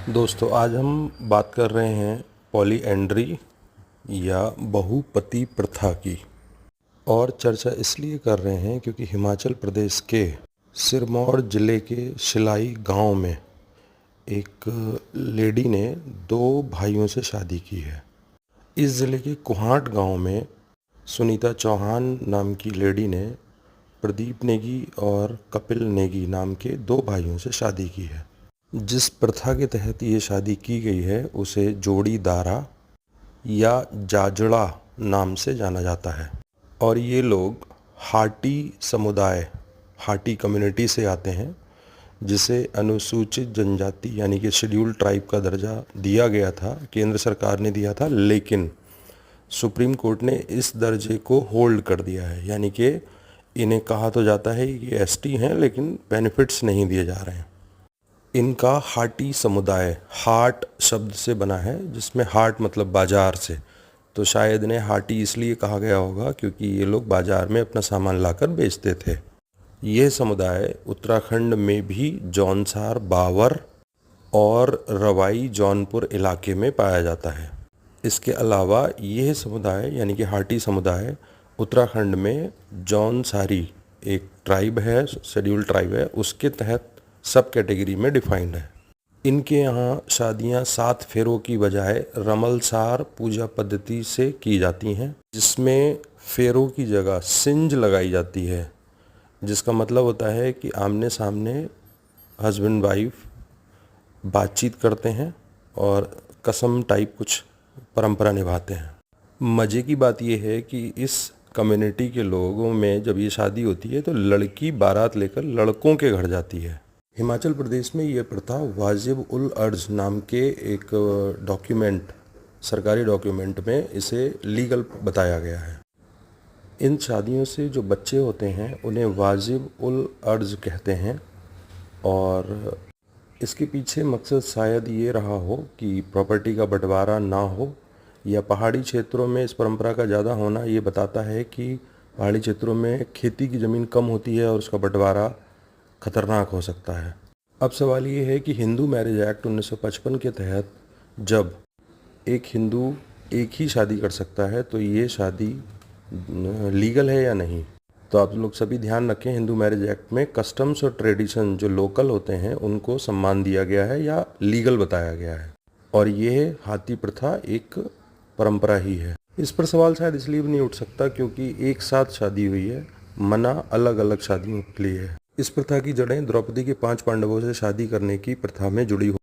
दोस्तों, आज हम बात कर रहे हैं पॉलीएंड्री या बहुपति प्रथा की। और चर्चा इसलिए कर रहे हैं क्योंकि हिमाचल प्रदेश के सिरमौर ज़िले के शिलाई गांव में एक लेडी ने 2 भाइयों से शादी की है। इस ज़िले के कुहाट गांव में सुनीता चौहान नाम की लेडी ने प्रदीप नेगी और कपिल नेगी नाम के 2 भाइयों से शादी की है। जिस प्रथा के तहत ये शादी की गई है उसे जोड़ी दारा या जाजड़ा नाम से जाना जाता है। और ये लोग हाटी समुदाय, हाटी कम्युनिटी से आते हैं, जिसे अनुसूचित जनजाति यानी कि शेड्यूल्ड ट्राइब का दर्जा दिया गया था, केंद्र सरकार ने दिया था, लेकिन सुप्रीम कोर्ट ने इस दर्जे को होल्ड कर दिया है। यानी कि इन्हें कहा तो जाता है कि एसटी हैं, लेकिन बेनिफिट्स नहीं दिए जा रहे हैं। इनका हाटी समुदाय, हाट शब्द से बना है, जिसमें हाट मतलब बाजार से, तो शायद इन्हें हाटी इसलिए कहा गया होगा क्योंकि ये लोग बाजार में अपना सामान लाकर बेचते थे। यह समुदाय उत्तराखंड में भी जौनसार, बावर और रवाई जौनपुर इलाके में पाया जाता है। इसके अलावा यह समुदाय यानी कि हाटी समुदाय उत्तराखंड में जौनसारी एक ट्राइब है, शेड्यूल्ड ट्राइब है, उसके तहत सब कैटेगरी में डिफाइंड है। इनके यहाँ शादियाँ 7 फेरों की बजाय रमलसार पूजा पद्धति से की जाती हैं, जिसमें फेरों की जगह सिंज लगाई जाती है, जिसका मतलब होता है कि आमने सामने हस्बैंड वाइफ बातचीत करते हैं और कसम टाइप कुछ परंपरा निभाते हैं। मज़े की बात यह है कि इस कम्युनिटी के लोगों में जब ये शादी होती है तो लड़की बारात लेकर लड़कों के घर जाती है। हिमाचल प्रदेश में ये प्रथा वाजिब उल अर्ज नाम के एक डॉक्यूमेंट, सरकारी डॉक्यूमेंट में इसे लीगल बताया गया है। इन शादियों से जो बच्चे होते हैं उन्हें वाजिब उल अर्ज कहते हैं, और इसके पीछे मकसद शायद ये रहा हो कि प्रॉपर्टी का बंटवारा ना हो, या पहाड़ी क्षेत्रों में इस परंपरा का ज़्यादा होना ये बताता है कि पहाड़ी क्षेत्रों में खेती की ज़मीन कम होती है और उसका बंटवारा खतरनाक हो सकता है। अब सवाल ये है कि हिंदू मैरिज एक्ट 1955 के तहत जब एक हिंदू एक ही शादी कर सकता है तो ये शादी लीगल है या नहीं। तो आप लोग सभी ध्यान रखें, हिंदू मैरिज एक्ट में कस्टम्स और ट्रेडिशन जो लोकल होते हैं उनको सम्मान दिया गया है या लीगल बताया गया है, और ये हाथी प्रथा एक परंपरा ही है। इस पर सवाल शायद इसलिए भी नहीं उठ सकता क्योंकि एक साथ शादी हुई है, मना अलग अलग शादियों के लिए है। इस प्रथा की जड़ें द्रौपदी के 5 पांडवों से शादी करने की प्रथा में जुड़ी